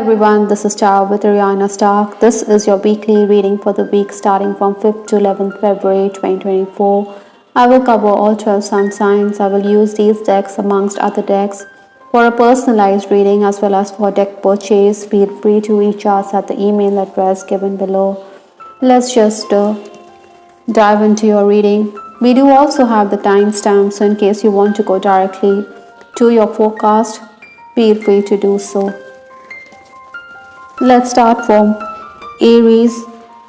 Everyone, this is Tarot with Ariana Stark. This is your weekly reading for the week starting from 5th to 11th February 2024. I will cover all 12 sun signs. I will use these decks amongst other decks for a personalized reading as well as for deck purchase. Feel free to reach us at the email address given below. Let's just dive into your reading. We do also have the timestamp, so in case you want to go directly to your forecast, feel free to do so. Let's start from Aries.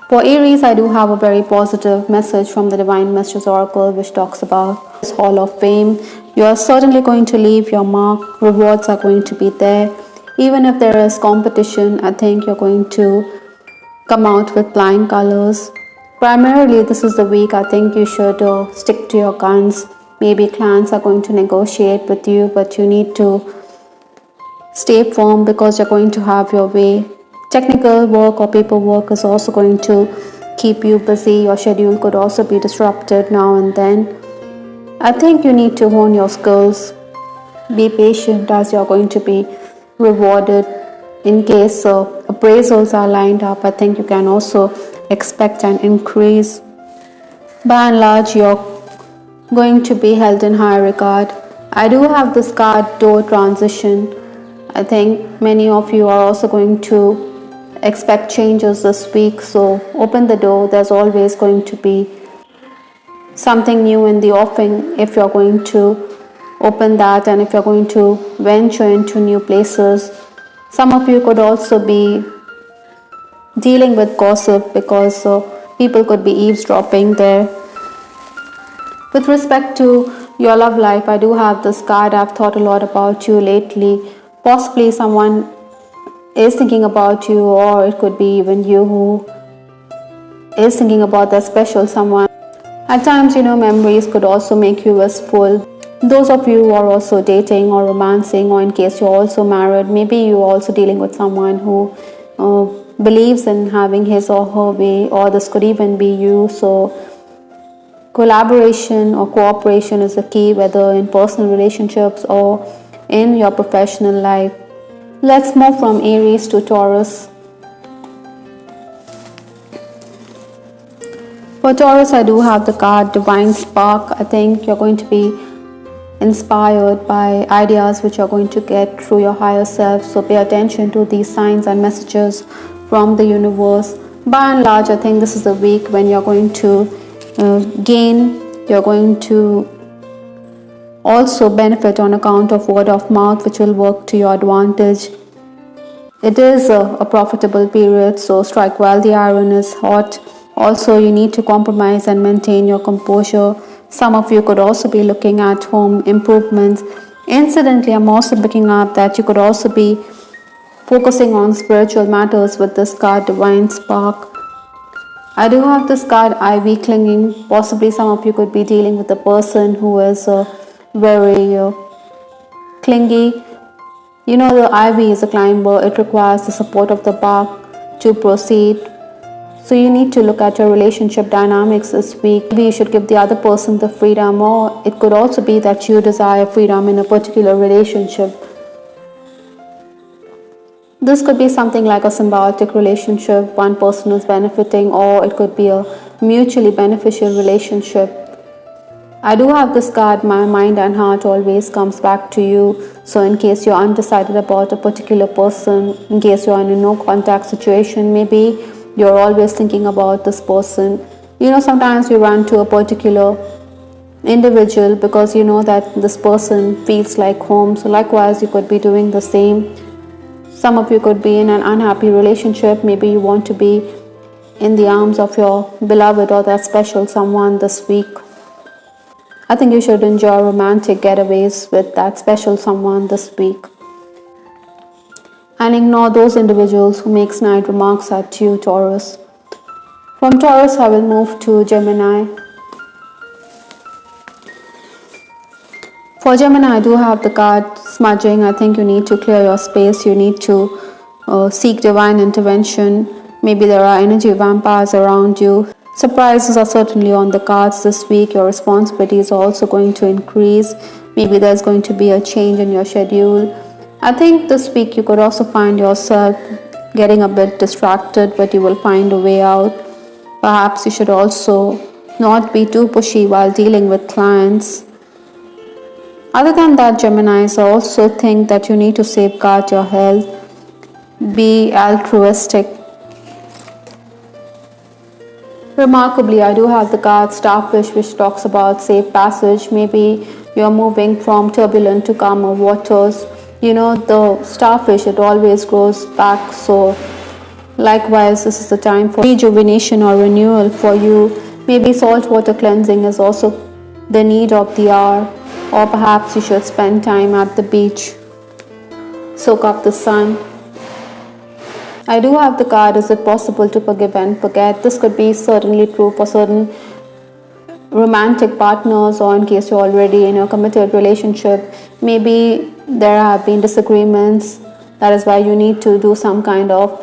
For Aries, I do have a very positive message from the Divine Messages Oracle, which talks about this Hall of Fame. You are certainly going to leave your mark. Rewards are going to be there. Even if there is competition, I think you're going to come out with flying colors. Primarily, this is the week I think you should stick to your guns. Maybe clients are going to negotiate with you, but you need to stay firm because you're going to have your way. Technical work or paperwork is also going to keep you busy. Your schedule could also be disrupted now and then. I think you need to hone your skills. Be patient as you're going to be rewarded. In case appraisals are lined up, I think you can also expect an increase. By and large, you're going to be held in high regard. I do have this card, door transition. I think many of you are also going to expect changes this week, so open the door. There's always going to be something new in the offing if you're going to open that, and if you're going to venture into new places. Some of you could also be dealing with gossip because people could be eavesdropping there. With respect to your love life, I do have this card. I've thought a lot about you lately. Possibly someone is thinking about you, or it could be even you who is thinking about that special someone. At times, memories could also make you wistful. Those of you who are also dating or romancing, or in case you're also married, maybe you're also dealing with someone who believes in having his or her way, or this could even be you. So collaboration or cooperation is the key, whether in personal relationships or in your professional life. Let's move from Aries to Taurus. For Taurus, I do have the card Divine Spark. I think you're going to be inspired by ideas which you're going to get through your higher self. So pay attention to these signs and messages from the universe. By and large, I think this is a week when you're going to gain. You're going to also benefit on account of word of mouth, which will work to your advantage. It is a profitable period, so strike while the iron is hot. Also, you need to compromise and maintain your composure. Some of you could also be looking at home improvements. Incidentally, I'm also picking up that you could also be focusing on spiritual matters with this card Divine Spark. I do have this card Ivy Clinging. Possibly some of you could be dealing with a person who is very clingy. The ivy is a climber. It requires the support of the bark to proceed. So you need to look at your relationship dynamics this week. Maybe you should give the other person the freedom, or it could also be that you desire freedom in a particular relationship. This could be something like a symbiotic relationship. One person is benefiting, or it could be a mutually beneficial relationship. I do have this card, my mind and heart always comes back to you. So in case you're undecided about a particular person, in case you're in a no contact situation, maybe you're always thinking about this person. Sometimes you run to a particular individual because you know that this person feels like home. So likewise, you could be doing the same. Some of you could be in an unhappy relationship. Maybe you want to be in the arms of your beloved or that special someone this week. I think you should enjoy romantic getaways with that special someone this week. And ignore those individuals who make snide remarks at you, Taurus. From Taurus, I will move to Gemini. For Gemini, I do have the card Smudging. I think you need to clear your space. You need to seek divine intervention. Maybe there are energy vampires around you. Surprises are certainly on the cards this week. Your responsibilities are also going to increase. Maybe there's going to be a change in your schedule. I think this week you could also find yourself getting a bit distracted, but you will find a way out. Perhaps you should also not be too pushy while dealing with clients. Other than that, Geminis, I also think that you need to safeguard your health, be altruistic. Remarkably, I do have the card Starfish, which talks about safe passage. Maybe you're moving from turbulent to calmer waters. You know, the starfish, it always grows back. So likewise, this is the time for rejuvenation or renewal for you. Maybe saltwater cleansing is also the need of the hour. Or perhaps you should spend time at the beach, soak up the sun. I do have the card, is it possible to forgive and forget? This could be certainly true for certain romantic partners, or in case you're already in a committed relationship. Maybe there have been disagreements. That is why you need to do some kind of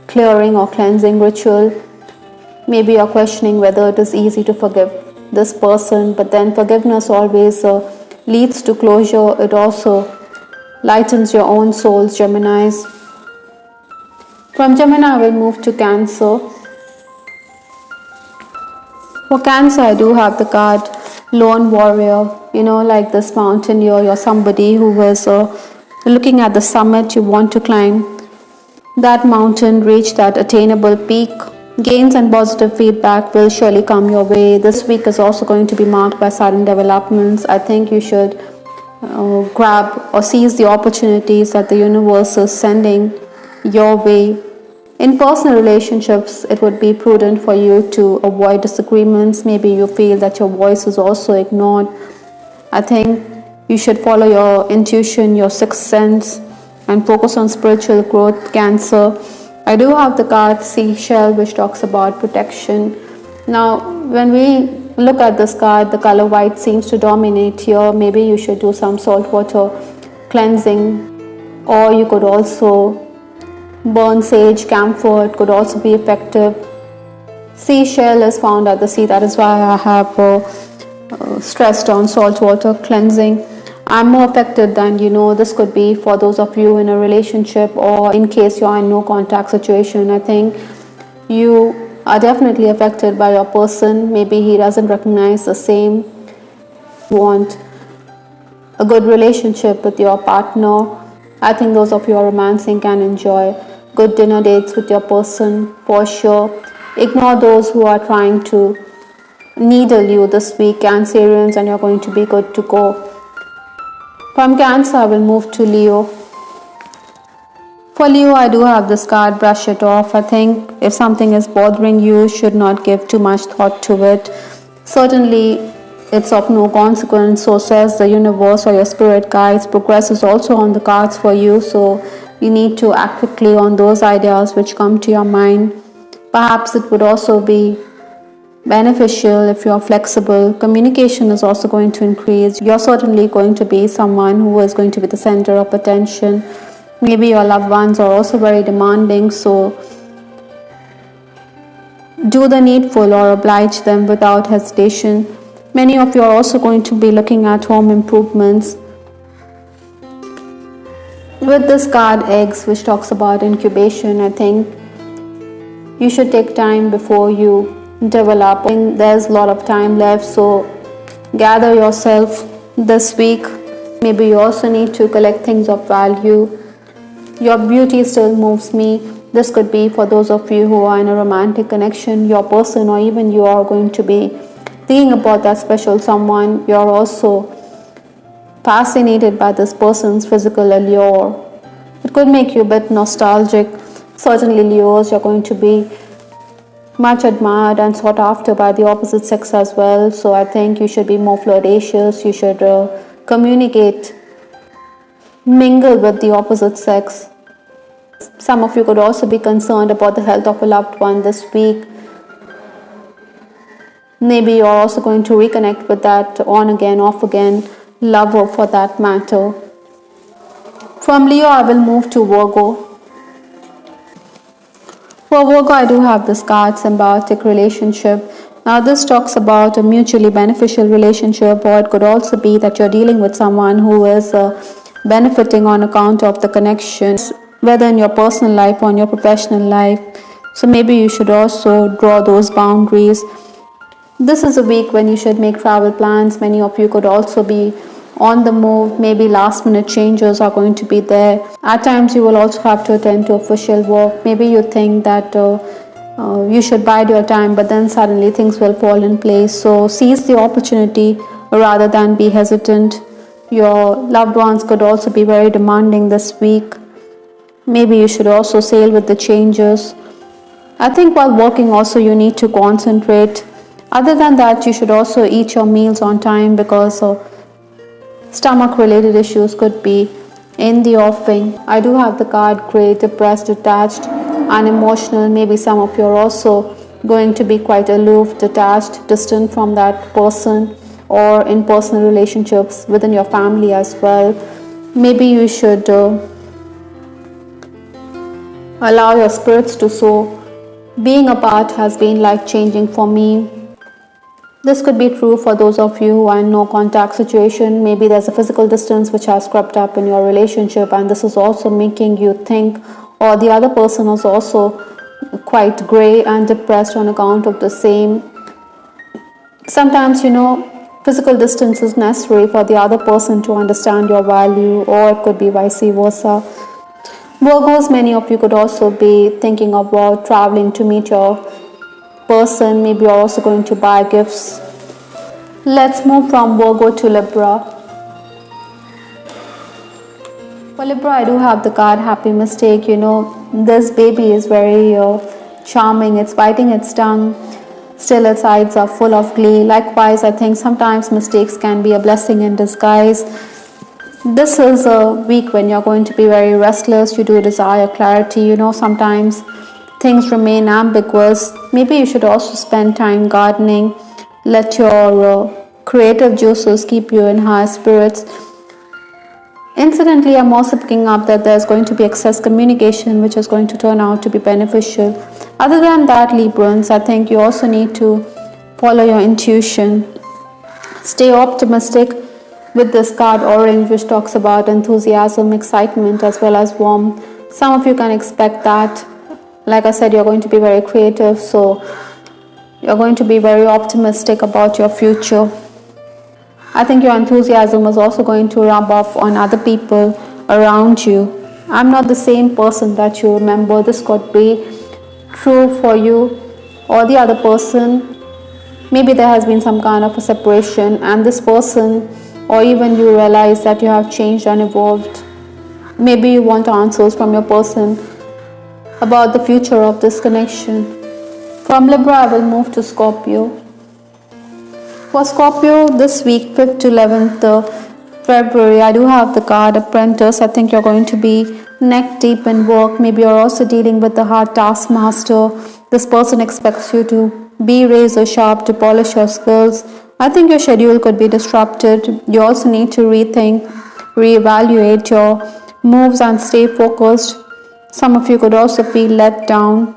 clearing or cleansing ritual. Maybe you're questioning whether it is easy to forgive this person, but then forgiveness always leads to closure. It also lightens your own souls, Geminis. From Gemini, I will move to Cancer. For Cancer, I do have the card Lone Warrior. You know, like this mountaineer, you're somebody who is looking at the summit. You want to climb that mountain, reach that attainable peak. Gains and positive feedback will surely come your way. This week is also going to be marked by sudden developments. I think you should grab or seize the opportunities that the universe is sending your way. In personal relationships, it would be prudent for you to avoid disagreements. Maybe you feel that your voice is also ignored. I think you should follow your intuition, your sixth sense, and focus on spiritual growth, Cancer. I do have the card Seashell, which talks about protection. Now, when we look at this card, the color white seems to dominate here. Maybe you should do some saltwater cleansing, or you could also burn sage, camphor. It could also be effective. Seashell is found at the sea. That is why I have stressed on saltwater cleansing. I'm more affected than you know. This could be for those of you in a relationship, or in case you're in no contact situation. I think you are definitely affected by your person. Maybe he doesn't recognize the same. You want a good relationship with your partner. I think those of you who are romancing can enjoy good dinner dates with your person for sure. Ignore those who are trying to needle you this week, Cancerians, and you're going to be good to go. From Cancer, I will move to Leo. For Leo, I do have this card, brush it off. I think if something is bothering you, you should not give too much thought to it. Certainly, it's of no consequence, so says the universe or your spirit guides. Progress is also on the cards for you, so you need to act quickly on those ideas which come to your mind. Perhaps it would also be beneficial if you're flexible. Communication is also going to increase. You're certainly going to be someone who is going to be the center of attention. Maybe your loved ones are also very demanding, so do the needful or oblige them without hesitation. Many of you are also going to be looking at home improvements. With this card, Eggs, which talks about incubation, I think you should take time before you develop. There's a lot of time left, so gather yourself this week. Maybe you also need to collect things of value. Your beauty still moves me. This could be for those of you who are in a romantic connection. Your person, or even you, are going to be thinking about that special someone. You're also fascinated by this person's physical allure. It could make you a bit nostalgic. Certainly, Leos, you're going to be much admired and sought after by the opposite sex as well. So I think you should be more flirtatious. You should communicate, mingle with the opposite sex. Some of you could also be concerned about the health of a loved one this week. Maybe you're also going to reconnect with that on again, off again lover for that matter. From Leo, I will move to Virgo. For Virgo, I do have this card, symbiotic relationship. Now this talks about a mutually beneficial relationship, or it could also be that you're dealing with someone who is benefiting on account of the connections, whether in your personal life or in your professional life. So maybe you should also draw those boundaries. This is a week when you should make travel plans. Many of you could also be on the move. Maybe last minute changes are going to be there. At times you will also have to attend to official work. Maybe you think that you should bide your time, but then suddenly things will fall in place. So seize the opportunity rather than be hesitant. Your loved ones could also be very demanding this week. Maybe you should also sail with the changes. I think while working also you need to concentrate. Other than that, you should also eat your meals on time, because stomach related issues could be in the offing. I do have the card great, depressed, detached, unemotional. Maybe some of you are also going to be quite aloof, detached, distant from that person, or in personal relationships within your family as well. Maybe you should allow your spirits to soar. Being apart has been life changing for me. This could be true for those of you who are in no contact situation. Maybe there's a physical distance which has crept up in your relationship, and this is also making you think, or the other person is also quite grey and depressed on account of the same. Sometimes, physical distance is necessary for the other person to understand your value, or it could be vice versa. Virgos, many of you could also be thinking about traveling to meet your person. Maybe you're also going to buy gifts. Let's move from Virgo to Libra. For Libra, I do have the card Happy Mistake. This baby is very charming. It's biting its tongue. Still, its eyes are full of glee. Likewise, I think sometimes mistakes can be a blessing in disguise. This is a week when you're going to be very restless. You do desire clarity. Sometimes things remain ambiguous. Maybe you should also spend time gardening. Let your creative juices keep you in high spirits. Incidentally, I'm also picking up that there's going to be excess communication, which is going to turn out to be beneficial. Other than that, Librans, I think you also need to follow your intuition. Stay optimistic with this card Orange, which talks about enthusiasm, excitement, as well as warmth. Some of you can expect that. Like I said, you're going to be very creative, so you're going to be very optimistic about your future. I think your enthusiasm is also going to rub off on other people around you. I'm not the same person that you remember. This could be true for you or the other person. Maybe there has been some kind of a separation, and this person, or even you, realize that you have changed and evolved. Maybe you want answers from your person about the future of this connection. From Libra, I will move to Scorpio. For Scorpio, this week, 5th to 11th February, I do have the card Apprentice. I think you're going to be neck deep in work. Maybe you're also dealing with the hard taskmaster. This person expects you to be razor sharp, to polish your skills. I think your schedule could be disrupted. You also need to rethink, reevaluate your moves and stay focused. Some of you could also feel let down.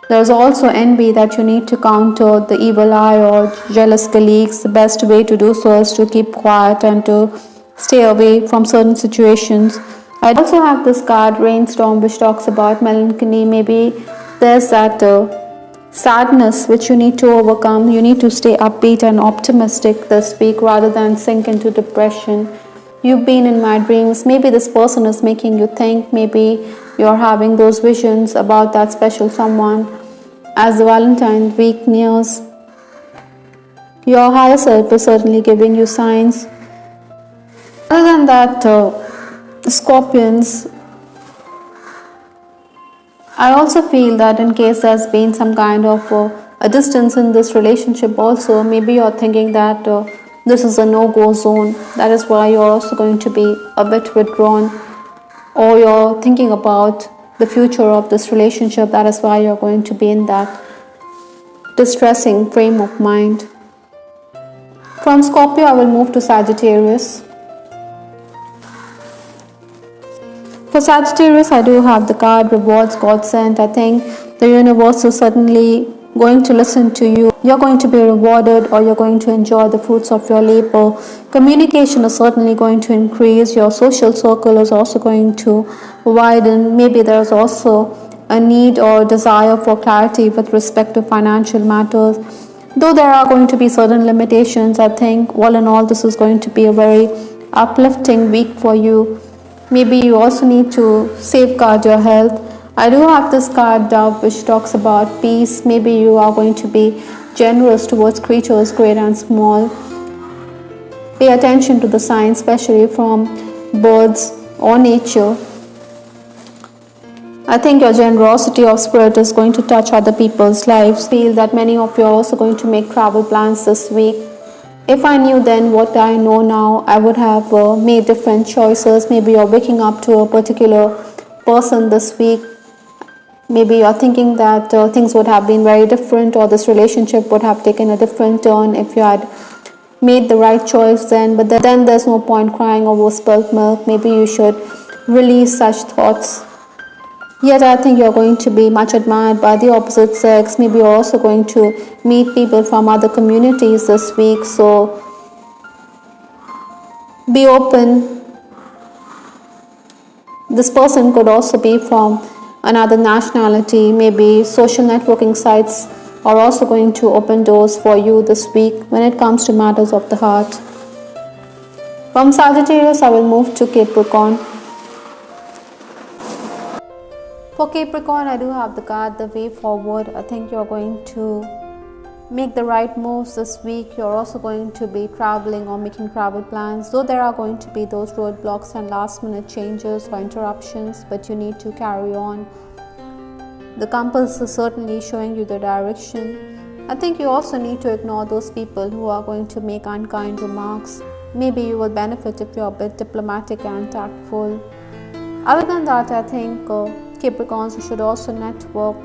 There's also envy that you need to counter, the evil eye or jealous colleagues. The best way to do so is to keep quiet and to stay away from certain situations. I also have this card Rainstorm, which talks about melancholy. Maybe there's that sadness which you need to overcome. You need to stay upbeat and optimistic this week rather than sink into depression. You've been in my dreams. Maybe this person is making you think. Maybe you're having those visions about that special someone. As the Valentine's week nears, your higher self is certainly giving you signs. Other than that, Scorpions, I also feel that in case there's been some kind of a distance in this relationship also, maybe you're thinking that this is a no-go zone. That is why you're also going to be a bit withdrawn, or you're thinking about the future of this relationship. That is why you're going to be in that distressing frame of mind. From Scorpio, I will move to Sagittarius. For Sagittarius, I do have the card Rewards God Sent. I think the universe is certainly going to listen to you. You're going to be rewarded, or you're going to enjoy the fruits of your labor. Communication is certainly going to increase. Your social circle is also going to widen. Maybe there's also a need or desire for clarity with respect to financial matters. Though there are going to be certain limitations, I think all in all this is going to be a very uplifting week for you. Maybe you also need to safeguard your health. I do have this card Dove, which talks about peace. Maybe you are going to be generous towards creatures great and small. Pay attention to the signs, especially from birds or nature. I think your generosity of spirit is going to touch other people's lives. I feel that many of you are also going to make travel plans this week. If I knew then what I know now, I would have made different choices. Maybe you're waking up to a particular person this week. Maybe you're thinking that things would have been very different, or this relationship would have taken a different turn if you had made the right choice then. But then there's no point crying over spilt milk. Maybe you should release such thoughts. Yet I think you're going to be much admired by the opposite sex. Maybe you're also going to meet people from other communities this week. So be open. This person could also be from another nationality. Maybe social networking sites are also going to open doors for you this week when it comes to matters of the heart. From Sagittarius, I will move to Capricorn. For Capricorn, I do have the card The Way Forward. I think you're going to make the right moves this week. You're also going to be traveling or making travel plans, though there are going to be those roadblocks and last minute changes or interruptions, but you need to carry on. The compass is certainly showing you the direction. I think you also need to ignore those people who are going to make unkind remarks. Maybe you will benefit if you're a bit diplomatic and tactful. Other than that, I think Capricorns, you should also network.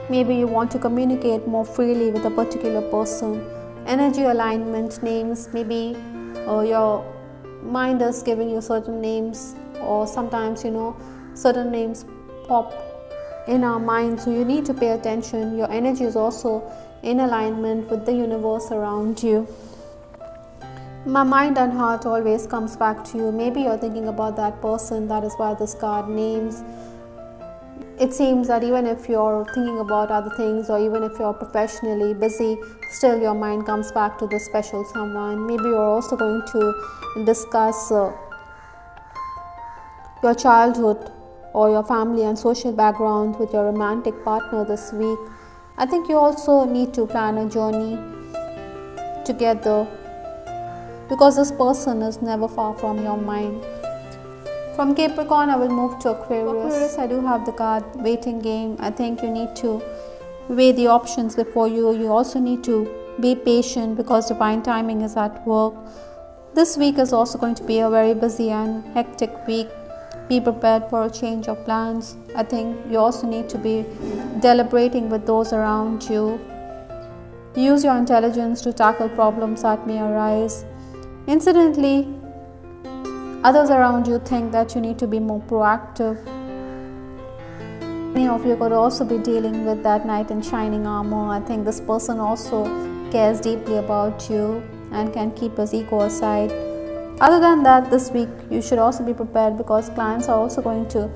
Maybe you want to communicate more freely with a particular person. Energy alignment, names, maybe your mind is giving you certain names, or sometimes certain names pop in our mind, so you need to pay attention. Your energy is also in alignment with the universe around you. My mind and heart always comes back to you. Maybe you're thinking about that person. That is why this card names. It seems that even if you're thinking about other things, or even if you're professionally busy, still your mind comes back to this special someone. Maybe you're also going to discuss your childhood or your family and social background with your romantic partner this week. I think you also need to plan a journey together, because this person is never far from your mind. From Capricorn, I will move to Aquarius. For Aquarius, I do have the card Waiting Game. I think you need to weigh the options before you. You also need to be patient, because divine timing is at work. This week is also going to be a very busy and hectic week. Be prepared for a change of plans. I think you also need to be deliberating with those around you. Use your intelligence to tackle problems that may arise. Incidentally, others around you think that you need to be more proactive. Many of you could also be dealing with that knight in shining armor. I think this person also cares deeply about you and can keep his ego aside. Other than that, this week you should also be prepared, because clients are also going to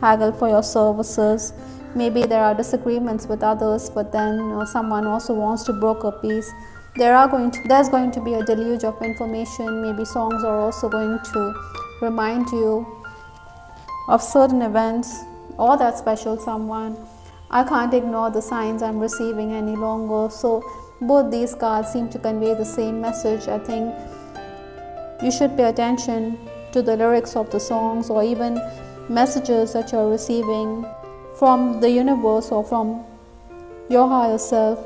haggle for your services. Maybe there are disagreements with others, but then someone also wants to broker peace. There's going to be a deluge of information. Maybe songs are also going to remind you of certain events or that special someone. I can't ignore the signs I'm receiving any longer. So both these cards seem to convey the same message. I think you should pay attention to the lyrics of the songs, or even messages that you're receiving from the universe or from your higher self.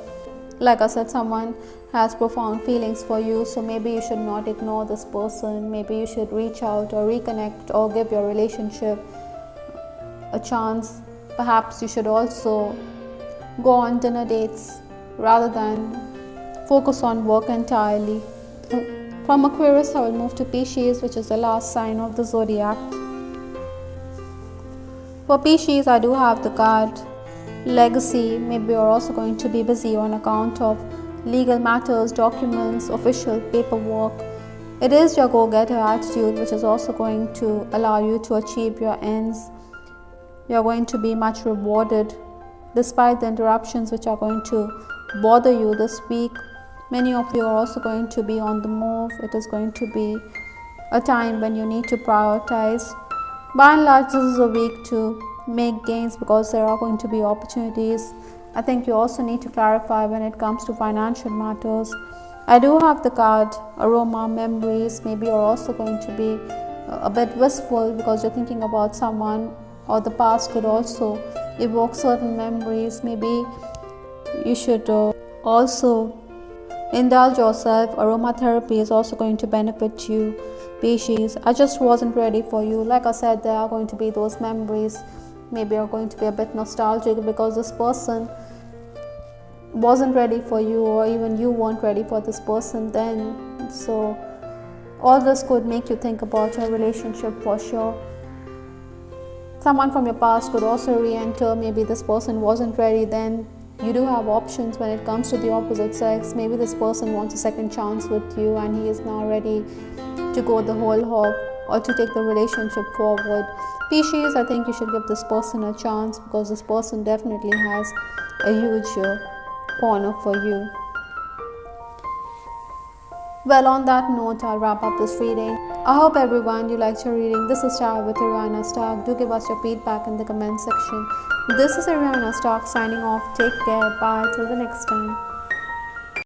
Like I said, someone has profound feelings for you, so maybe you should not ignore this person. Maybe you should reach out or reconnect, or give your relationship a chance. Perhaps you should also go on dinner dates rather than focus on work entirely. From Aquarius, I will move to Pisces, which is the last sign of the zodiac. For Pisces, I do have the card legacy. Maybe you're also going to be busy on account of legal matters, documents, official paperwork. It is your go-getter attitude which is also going to allow you to achieve your ends. You're going to be much rewarded despite the interruptions which are going to bother you this week. Many of you are also going to be on the move. It is going to be a time when you need to prioritize. By and large, this is a week to make gains because there are going to be opportunities. I think you also need to clarify when it comes to financial matters. I do have the card Aroma Memories. Maybe you're also going to be a bit wistful because you're thinking about someone, or the past could also evoke certain memories. Maybe you should also indulge yourself. Aromatherapy is also going to benefit you, Pisces. I just wasn't ready for you. Like I said, there are going to be those memories. Maybe you're going to be a bit nostalgic because this person wasn't ready for you, or even you weren't ready for this person then. So all this could make you think about your relationship for sure. Someone from your past could also re-enter. Maybe this person wasn't ready then. You do have options when it comes to the opposite sex. Maybe this person wants a second chance with you and he is now ready to go the whole hog or to take the relationship forward. Pisces, I think you should give this person a chance because this person definitely has a huge corner for you. Well, on that note, I'll wrap up this reading. I hope everyone you liked your reading. This is Star with Ariana Stark. Do give us your feedback in the comment section. This is Ariana Stark signing off. Take care. Bye. Till the next time.